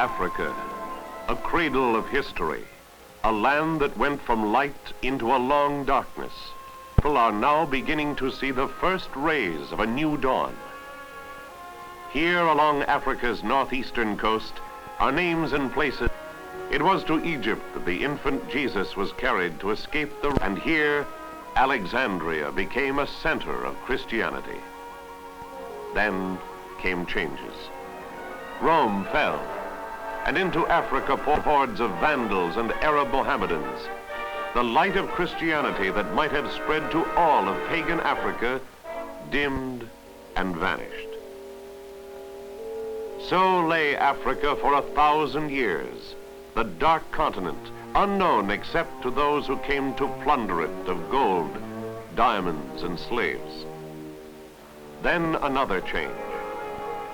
Africa, a cradle of history, a land that went from light into a long darkness. People are now beginning to see the first rays of a new dawn. Here along Africa's northeastern coast are names and places. It was to Egypt that the infant Jesus was carried to escape and here Alexandria became a center of Christianity. Then came changes. Rome fell, and into Africa poured hordes of Vandals and Arab Mohammedans. The light of Christianity that might have spread to all of pagan Africa dimmed and vanished. So lay Africa for 1,000 years, the dark continent, unknown except to those who came to plunder it of gold, diamonds, and slaves. Then another change.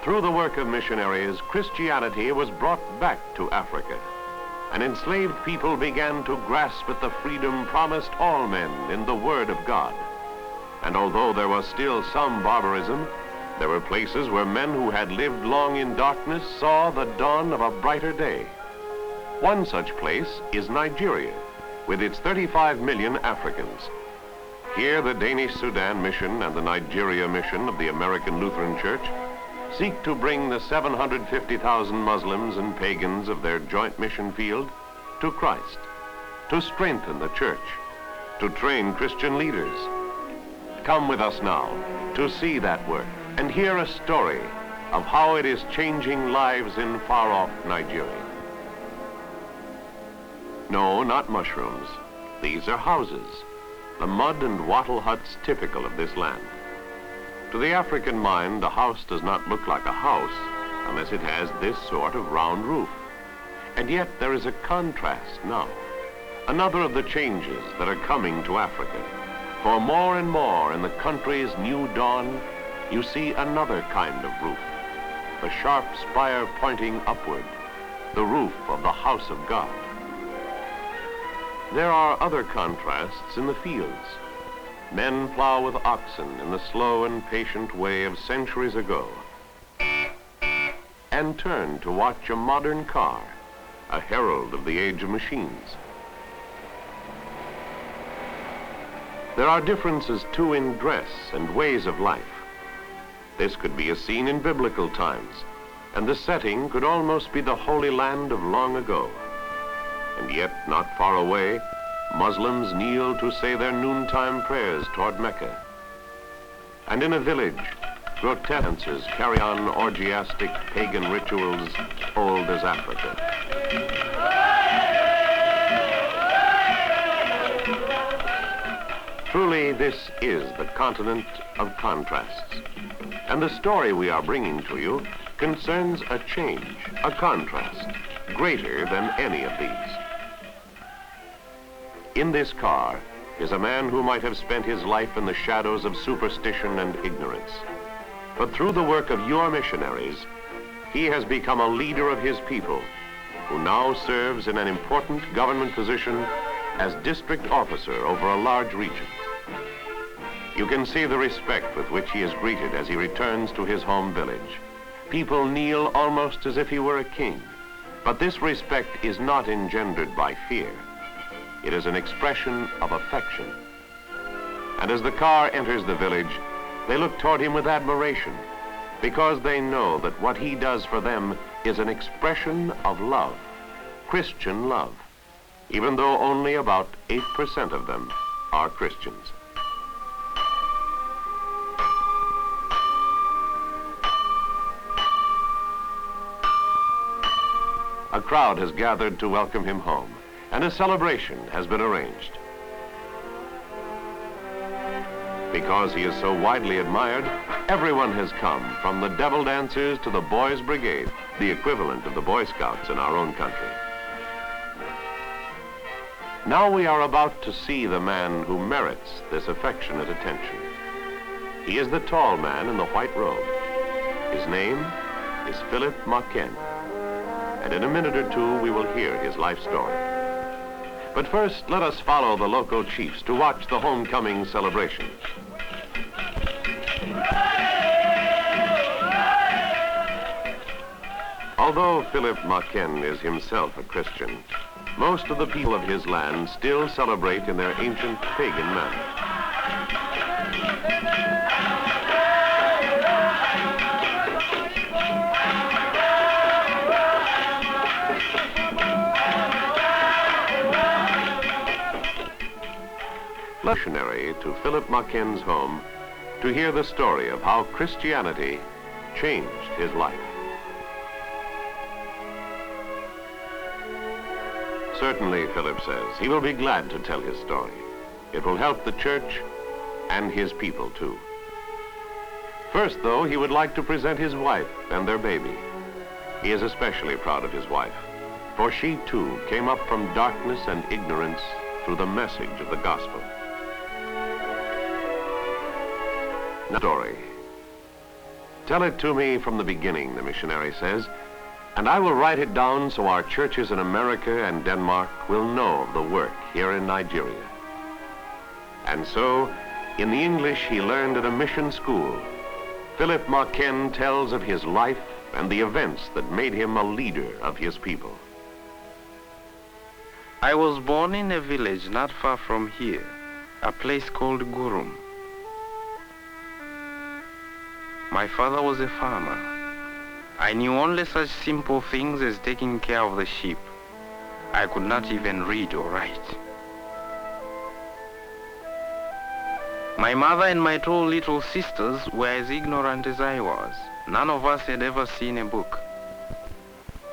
Through the work of missionaries, Christianity was brought back to Africa, and enslaved people began to grasp at the freedom promised all men in the Word of God. And although there was still some barbarism, there were places where men who had lived long in darkness saw the dawn of a brighter day. One such place is Nigeria, with its 35 million Africans. Here the Danish Sudan Mission and the Nigeria Mission of the American Lutheran Church seek to bring the 750,000 Muslims and pagans of their joint mission field to Christ, to strengthen the church, to train Christian leaders. Come with us now to see that work and hear a story of how it is changing lives in far-off Nigeria. No, not mushrooms. These are houses, the mud and wattle huts typical of this land. To the African mind, a house does not look like a house unless it has this sort of round roof. And yet there is a contrast now, another of the changes that are coming to Africa. For more and more in the country's new dawn, you see another kind of roof, the sharp spire pointing upward, the roof of the house of God. There are other contrasts in the fields. Men plow with oxen in the slow and patient way of centuries ago, and turn to watch a modern car, a herald of the age of machines. There are differences too in dress and ways of life. This could be a scene in biblical times, and the setting could almost be the Holy Land of long ago. And yet, not far away, Muslims kneel to say their noontime prayers toward Mecca. And in a village, grotesque dancers carry on orgiastic pagan rituals old as Africa. Truly, this is the continent of contrasts. And the story we are bringing to you concerns a change, a contrast, greater than any of these. In this car is a man who might have spent his life in the shadows of superstition and ignorance. But through the work of your missionaries, he has become a leader of his people, who now serves in an important government position as district officer over a large region. You can see the respect with which he is greeted as he returns to his home village. People kneel almost as if he were a king, but this respect is not engendered by fear. It is an expression of affection. And as the car enters the village, they look toward him with admiration, because they know that what he does for them is an expression of love, Christian love, even though only about 8% of them are Christians. A crowd has gathered to welcome him home, and a celebration has been arranged. Because he is so widely admired, everyone has come, from the devil dancers to the Boys' Brigade, the equivalent of the Boy Scouts in our own country. Now we are about to see the man who merits this affectionate attention. He is the tall man in the white robe. His name is Maken, and in a minute or two we will hear his life story. But first, let us follow the local chiefs to watch the homecoming celebration. Although Philip Maken is himself a Christian, most of the people of his land still celebrate in their ancient pagan manner. Missionary to Philip Maken's home to hear the story of how Christianity changed his life. Certainly, Philip says, he will be glad to tell his story. It will help the church and his people too. First, though, he would like to present his wife and their baby. He is especially proud of his wife, for she too came up from darkness and ignorance through the message of the gospel. Story. Tell it to me from the beginning, the missionary says, and I will write it down so our churches in America and Denmark will know of the work here in Nigeria. And so, in the English he learned at a mission school, Philip Maken tells of his life and the events that made him a leader of his people. I was born in a village not far from here, a place called Gurum. My father was a farmer. I knew only such simple things as taking care of the sheep. I could not even read or write. My mother and my two little sisters were as ignorant as I was. None of us had ever seen a book.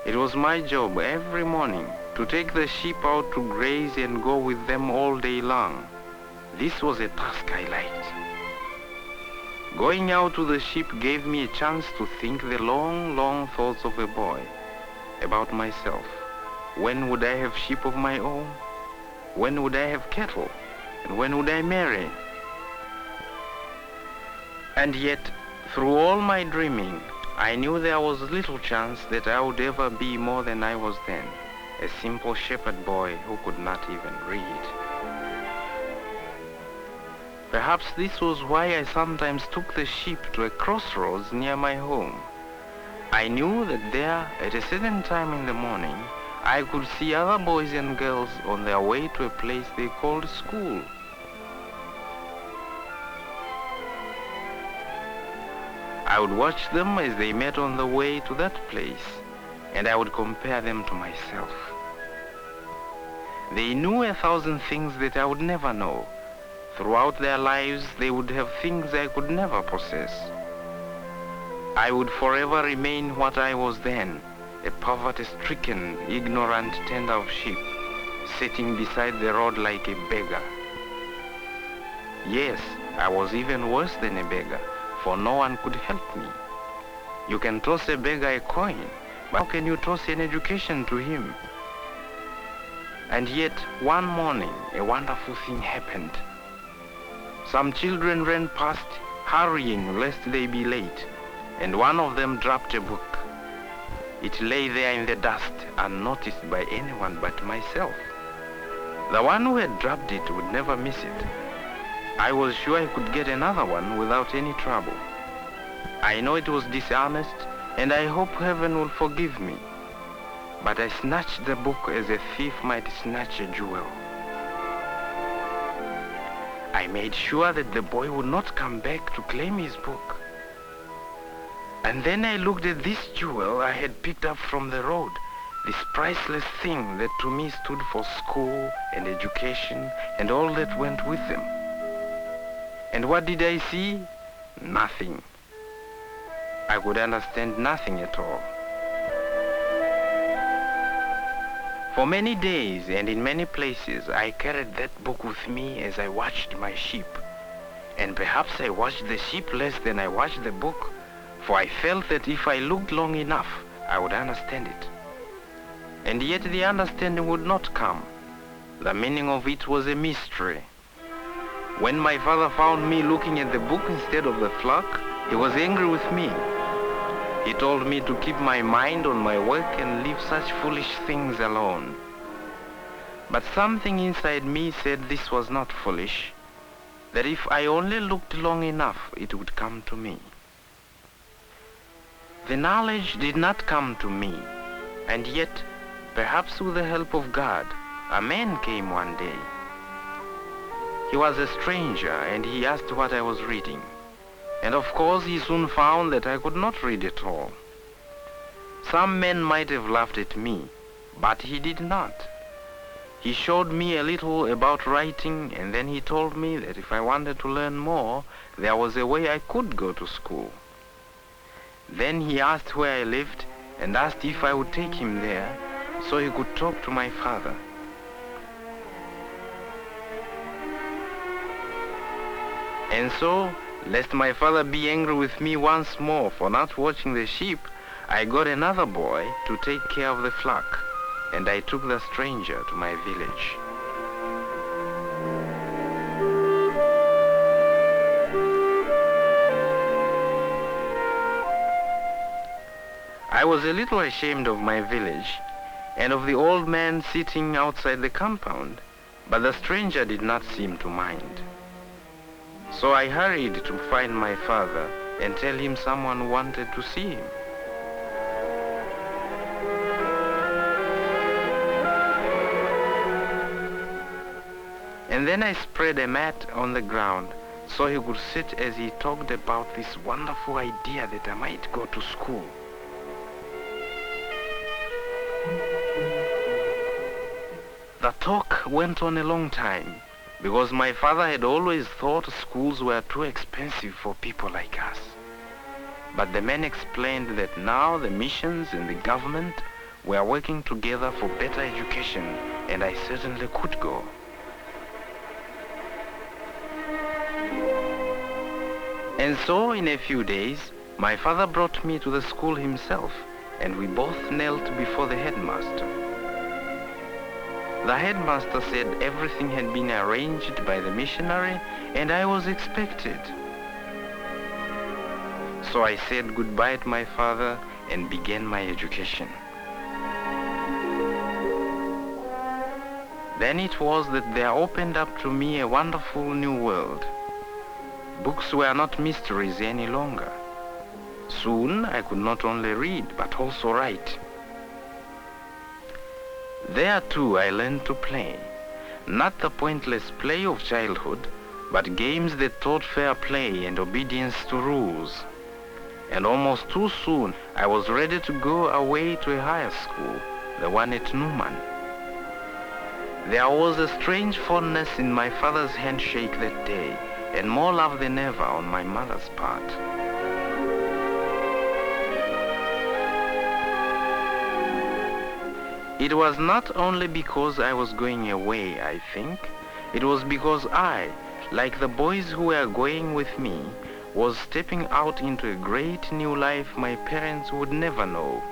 It was my job every morning to take the sheep out to graze and go with them all day long. This was a task I liked. Going out to the sheep gave me a chance to think the long, long thoughts of a boy about myself. When would I have sheep of my own? When would I have cattle? And when would I marry? And yet, through all my dreaming, I knew there was little chance that I would ever be more than I was then, a simple shepherd boy who could not even read. Perhaps this was why I sometimes took the sheep to a crossroads near my home. I knew that there, at a certain time in the morning, I could see other boys and girls on their way to a place they called school. I would watch them as they met on the way to that place, and I would compare them to myself. They knew 1,000 things that I would never know. Throughout their lives, they would have things I could never possess. I would forever remain what I was then, a poverty-stricken, ignorant tender of sheep, sitting beside the road like a beggar. Yes, I was even worse than a beggar, for no one could help me. You can toss a beggar a coin, but how can you toss an education to him? And yet, one morning, a wonderful thing happened. Some children ran past, hurrying lest they be late, and one of them dropped a book. It lay there in the dust, unnoticed by anyone but myself. The one who had dropped it would never miss it. I was sure I could get another one without any trouble. I know it was dishonest, and I hope heaven will forgive me. But I snatched the book as a thief might snatch a jewel. I made sure that the boy would not come back to claim his book. And then I looked at this jewel I had picked up from the road, this priceless thing that to me stood for school and education and all that went with them. And what did I see? Nothing. I could understand nothing at all. For many days and in many places, I carried that book with me as I watched my sheep. And perhaps I watched the sheep less than I watched the book, for I felt that if I looked long enough, I would understand it. And yet the understanding would not come. The meaning of it was a mystery. When my father found me looking at the book instead of the flock, he was angry with me. He told me to keep my mind on my work and leave such foolish things alone. But something inside me said this was not foolish, that if I only looked long enough, it would come to me. The knowledge did not come to me. And yet, perhaps with the help of God, a man came one day. He was a stranger and he asked what I was reading. And of course he soon found that I could not read at all. Some men might have laughed at me, but he did not. He showed me a little about writing, and then he told me that if I wanted to learn more, there was a way I could go to school. Then he asked where I lived and asked if I would take him there so he could talk to my father. And so, lest my father be angry with me once more for not watching the sheep, I got another boy to take care of the flock, and I took the stranger to my village. I was a little ashamed of my village and of the old man sitting outside the compound, but the stranger did not seem to mind. So I hurried to find my father and tell him someone wanted to see him. And then I spread a mat on the ground so he could sit as he talked about this wonderful idea that I might go to school. The talk went on a long time, because my father had always thought schools were too expensive for people like us. But the man explained that now the missions and the government were working together for better education, and I certainly could go. And so, in a few days, my father brought me to the school himself, and we both knelt before the headmaster. The headmaster said everything had been arranged by the missionary and I was expected. So I said goodbye to my father and began my education. Then it was that there opened up to me a wonderful new world. Books were not mysteries any longer. Soon I could not only read but also write. There too I learned to play, not the pointless play of childhood, but games that taught fair play and obedience to rules. And almost too soon I was ready to go away to a higher school, the one at Newman. There was a strange fondness in my father's handshake that day, and more love than ever on my mother's part. It was not only because I was going away, I think. It was because I, like the boys who were going with me, was stepping out into a great new life my parents would never know.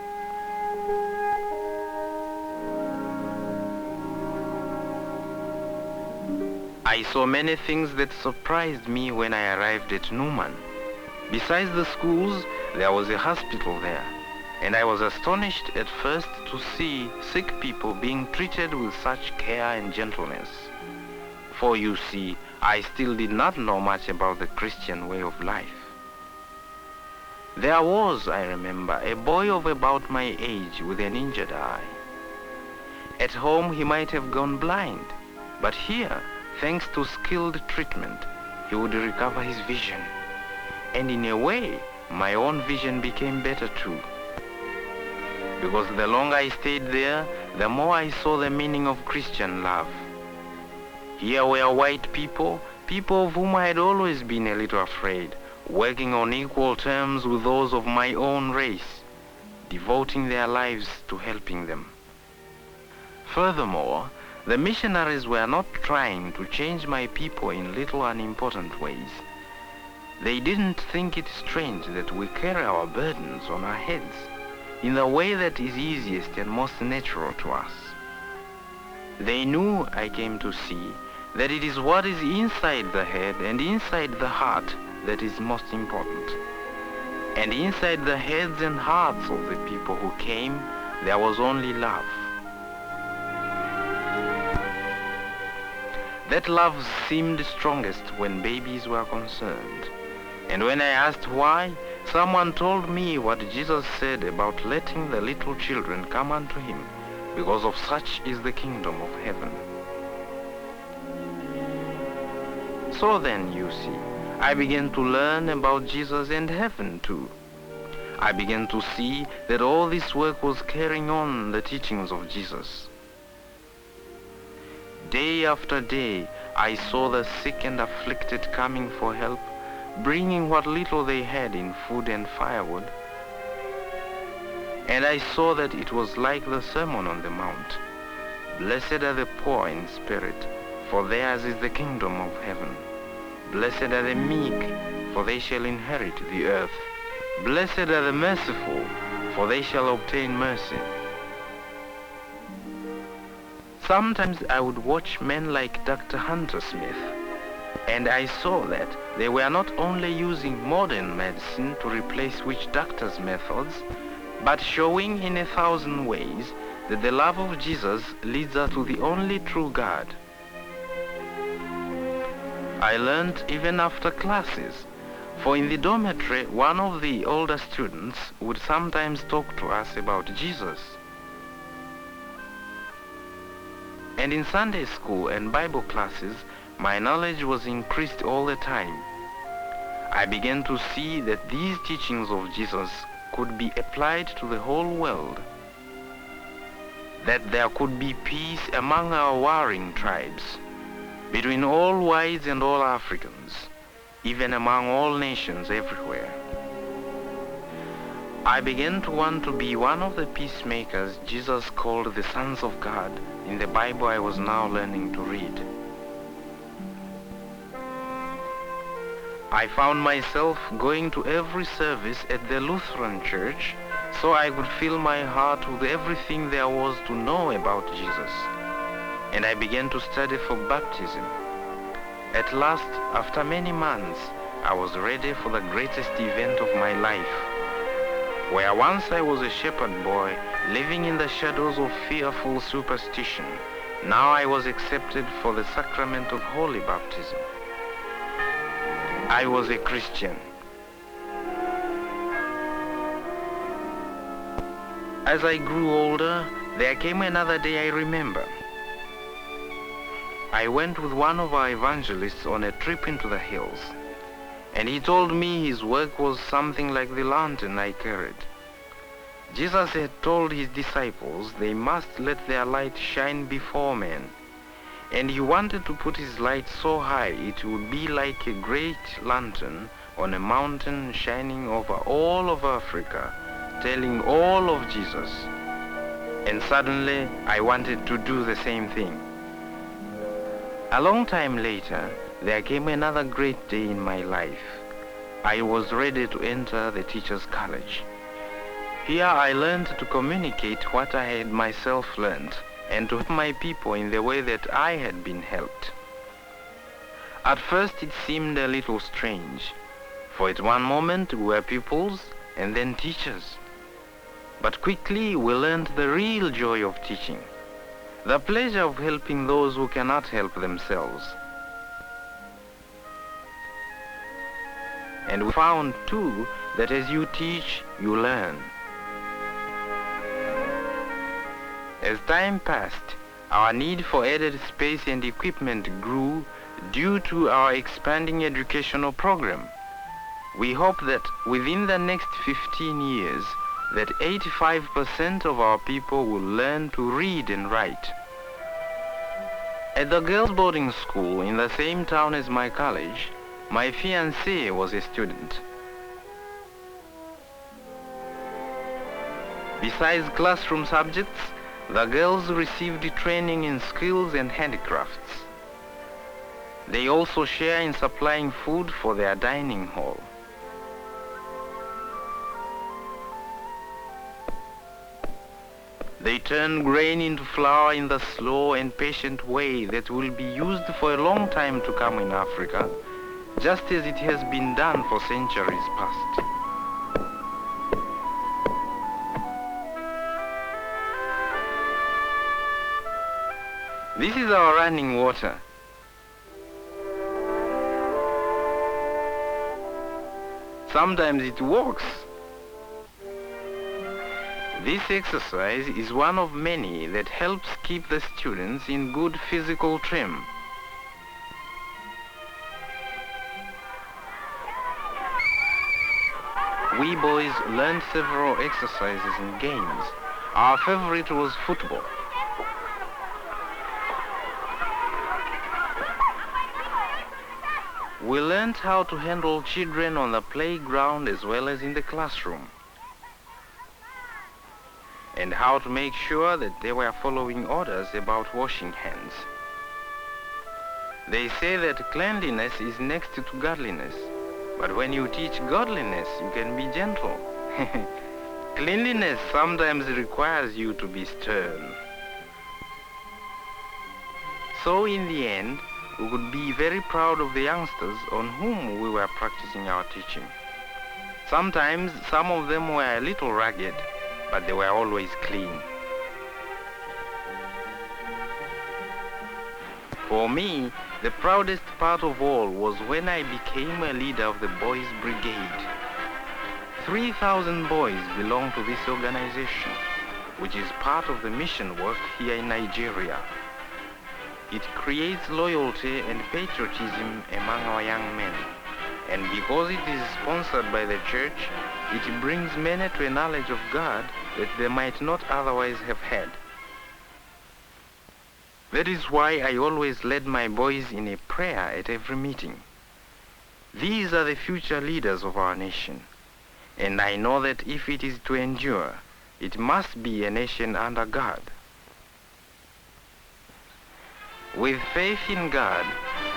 I saw many things that surprised me when I arrived at Newman. Besides the schools, there was a hospital there. And I was astonished at first to see sick people being treated with such care and gentleness. For you see, I still did not know much about the Christian way of life. There was, I remember, a boy of about my age with an injured eye. At home he might have gone blind, but here, thanks to skilled treatment, he would recover his vision. And in a way, my own vision became better too. Because the longer I stayed there, the more I saw the meaning of Christian love. Here were white people, people of whom I had always been a little afraid, working on equal terms with those of my own race, devoting their lives to helping them. Furthermore, the missionaries were not trying to change my people in little unimportant ways. They didn't think it strange that we carry our burdens on our heads in the way that is easiest and most natural to us. They knew, I came to see, that it is what is inside the head and inside the heart that is most important. And inside the heads and hearts of the people who came, there was only love. That love seemed strongest when babies were concerned. And when I asked why, Someone told me what Jesus said about letting the little children come unto him, because of such is the kingdom of heaven. So then, you see, I began to learn about Jesus and heaven too. I began to see that all this work was carrying on the teachings of Jesus. Day after day, I saw the sick and afflicted coming for help, bringing what little they had in food and firewood. And I saw that it was like the Sermon on the Mount. Blessed are the poor in spirit, for theirs is the kingdom of heaven. Blessed are the meek, for they shall inherit the earth. Blessed are the merciful, for they shall obtain mercy. Sometimes I would watch men like Dr. Hunter Smith, and I saw that they were not only using modern medicine to replace witch doctors' methods, but showing in 1,000 ways that the love of Jesus leads us to the only true God. I learned even after classes, for in the dormitory, one of the older students would sometimes talk to us about Jesus. And in Sunday school and Bible classes, my knowledge was increased all the time. I began to see that these teachings of Jesus could be applied to the whole world, that there could be peace among our warring tribes, between all whites and all Africans, even among all nations everywhere. I began to want to be one of the peacemakers Jesus called the sons of God in the Bible I was now learning to read. I found myself going to every service at the Lutheran Church so I could fill my heart with everything there was to know about Jesus. And I began to study for baptism. At last, after many months, I was ready for the greatest event of my life. Where once I was a shepherd boy living in the shadows of fearful superstition, now I was accepted for the sacrament of holy baptism. I was a Christian. As I grew older, there came another day I remember. I went with one of our evangelists on a trip into the hills, and he told me his work was something like the lantern I carried. Jesus had told his disciples they must let their light shine before men, and he wanted to put his light so high it would be like a great lantern on a mountain shining over all of Africa, telling all of Jesus. And suddenly I wanted to do the same thing. A long time later, there came another great day in my life. I was ready to enter the Teachers' College. Here I learned to communicate what I had myself learned and to help my people in the way that I had been helped. At first it seemed a little strange, for at one moment we were pupils and then teachers. But quickly we learned the real joy of teaching, the pleasure of helping those who cannot help themselves. And we found too that as you teach, you learn. As time passed, our need for added space and equipment grew due to our expanding educational program. We hope that within the next 15 years, that 85% of our people will learn to read and write. At the girls' boarding school in the same town as my college, my fiancée was a student. Besides classroom subjects, the girls received training in skills and handicrafts. They also share in supplying food for their dining hall. They turn grain into flour in the slow and patient way that will be used for a long time to come in Africa, just as it has been done for centuries past. This is our running water. Sometimes it works. This exercise is one of many that helps keep the students in good physical trim. We boys learned several exercises and games. Our favorite was football. We learned how to handle children on the playground as well as in the classroom, and how to make sure that they were following orders about washing hands. They say that cleanliness is next to godliness, but when you teach godliness, you can be gentle. Cleanliness sometimes requires you to be stern. So in the end, we could be very proud of the youngsters on whom we were practicing our teaching. Sometimes some of them were a little ragged, but they were always clean. For me, the proudest part of all was when I became a leader of the Boys' Brigade. 3,000 boys belong to this organization, which is part of the mission work here in Nigeria. It creates loyalty and patriotism among our young men. And because it is sponsored by the church, it brings many to a knowledge of God that they might not otherwise have had. That is why I always led my boys in a prayer at every meeting. These are the future leaders of our nation, and I know that if it is to endure, it must be a nation under God. With faith in God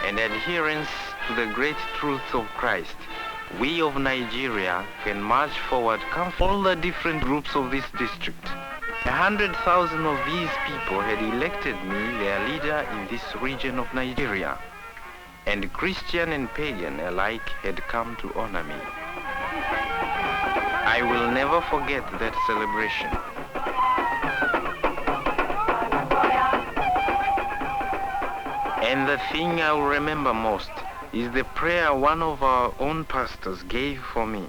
and adherence to the great truths of Christ, we of Nigeria can march forward, all the different groups of this district. 100,000 of these people had elected me their leader in this region of Nigeria, and Christian and pagan alike had come to honor me. I will never forget that celebration. And the thing I will remember most is the prayer one of our own pastors gave for me,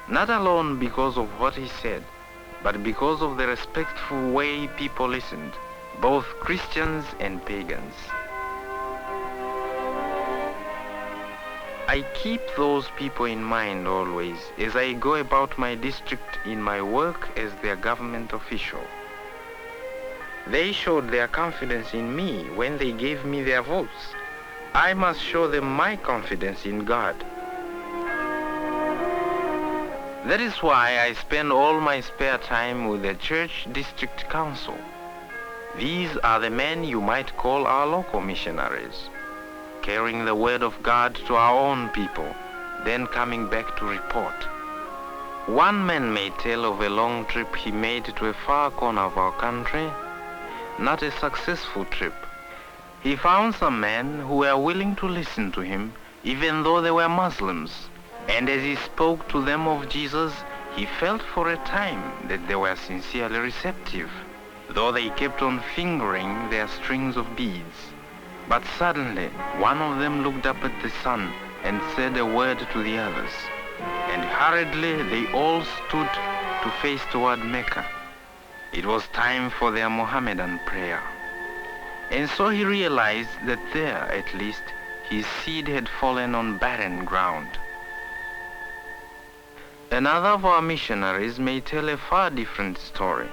not alone because of what he said, but because of the respectful way people listened, both Christians and pagans. I keep those people in mind always as I go about my district in my work as their government official. They showed their confidence in me when they gave me their votes. I must show them my confidence in God. That is why I spend all my spare time with the Church District Council. These are the men you might call our local missionaries, carrying the word of God to our own people, then coming back to report. One man may tell of a long trip he made to a far corner of our country, not a successful trip. He found some men who were willing to listen to him, even though they were Muslims. And as he spoke to them of Jesus, he felt for a time that they were sincerely receptive, though they kept on fingering their strings of beads. But suddenly, one of them looked up at the sun and said a word to the others. And hurriedly, they all stood to face toward Mecca. It was time for their Mohammedan prayer. And so he realized that there, at least, his seed had fallen on barren ground. Another of our missionaries may tell a far different story.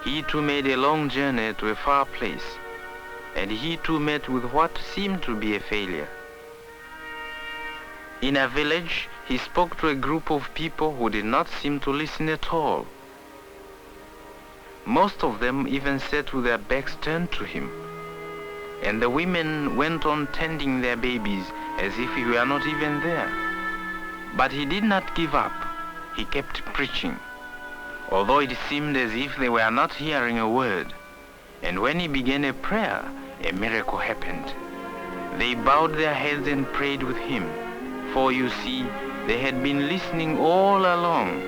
He too made a long journey to a far place, and he too met with what seemed to be a failure. In a village, he spoke to a group of people who did not seem to listen at all. Most of them even sat with their backs turned to him, and the women went on tending their babies as if he were not even there. But he did not give up. He kept preaching, although it seemed as if they were not hearing a word. And when he began a prayer, a miracle happened. They bowed their heads and prayed with him, for you see, they had been listening all along.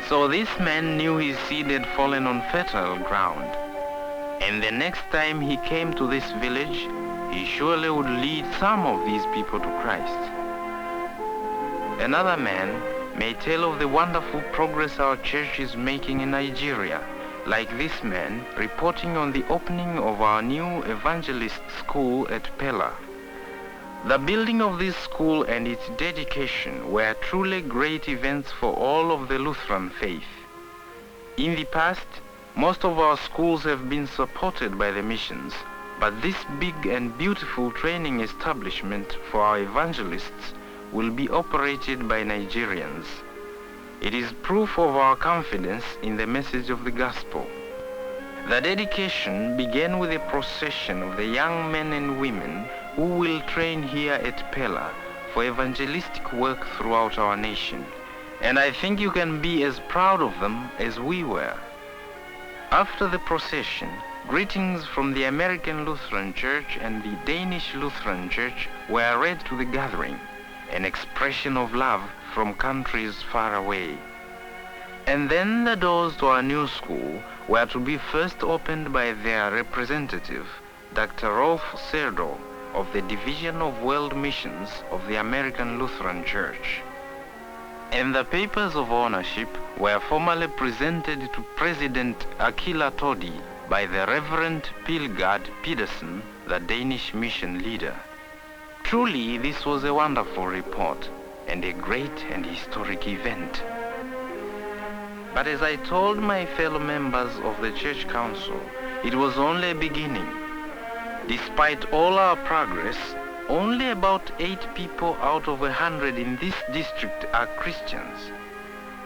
So this man knew his seed had fallen on fertile ground. And the next time he came to this village, he surely would lead some of these people to Christ. Another man may tell of the wonderful progress our church is making in Nigeria, like this man reporting on the opening of our new evangelist school at Pella. The building of this school and its dedication were truly great events for all of the Lutheran faith. In the past, most of our schools have been supported by the missions, but this big and beautiful training establishment for our evangelists will be operated by Nigerians. It is proof of our confidence in the message of the gospel. The dedication began with a procession of the young men and women who will train here at Pella for evangelistic work throughout our nation. And I think you can be as proud of them as we were. After the procession, greetings from the American Lutheran Church and the Danish Lutheran Church were read to the gathering, an expression of love from countries far away. And then the doors to our new school were to be first opened by their representative, Dr. Rolf Serdo, of the Division of World Missions of the American Lutheran Church. And the papers of ownership were formally presented to President Akila Todi by the Reverend Pilgard Pedersen, the Danish mission leader. Truly, this was a wonderful report and a great and historic event. But as I told my fellow members of the Church Council, it was only a beginning. Despite all our progress, only about 8 people out of 100 in this district are Christians.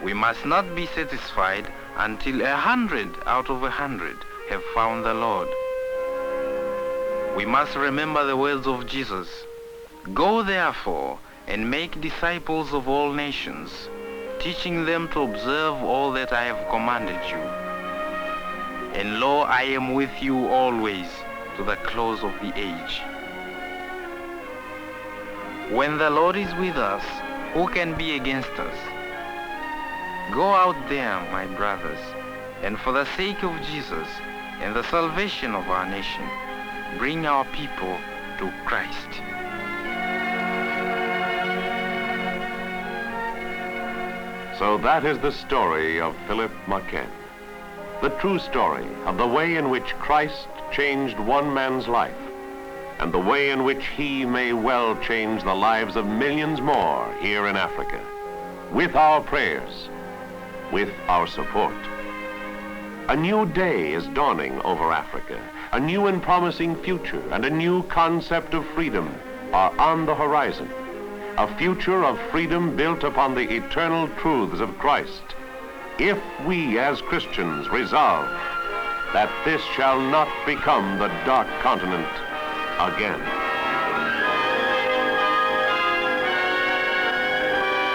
We must not be satisfied until 100 out of 100 have found the Lord. We must remember the words of Jesus. Go therefore and make disciples of all nations, teaching them to observe all that I have commanded you. And lo, I am with you always to the close of the age. When the Lord is with us, who can be against us? Go out there, my brothers, and for the sake of Jesus and the salvation of our nation, bring our people to Christ. So that is the story of Philip Maken. The true story of the way in which Christ changed one man's life, and the way in which he may well change the lives of millions more here in Africa, with our prayers, with our support. A new day is dawning over Africa. A new and promising future and a new concept of freedom are on the horizon. A future of freedom built upon the eternal truths of Christ, if we as Christians resolve that this shall not become the dark continent again.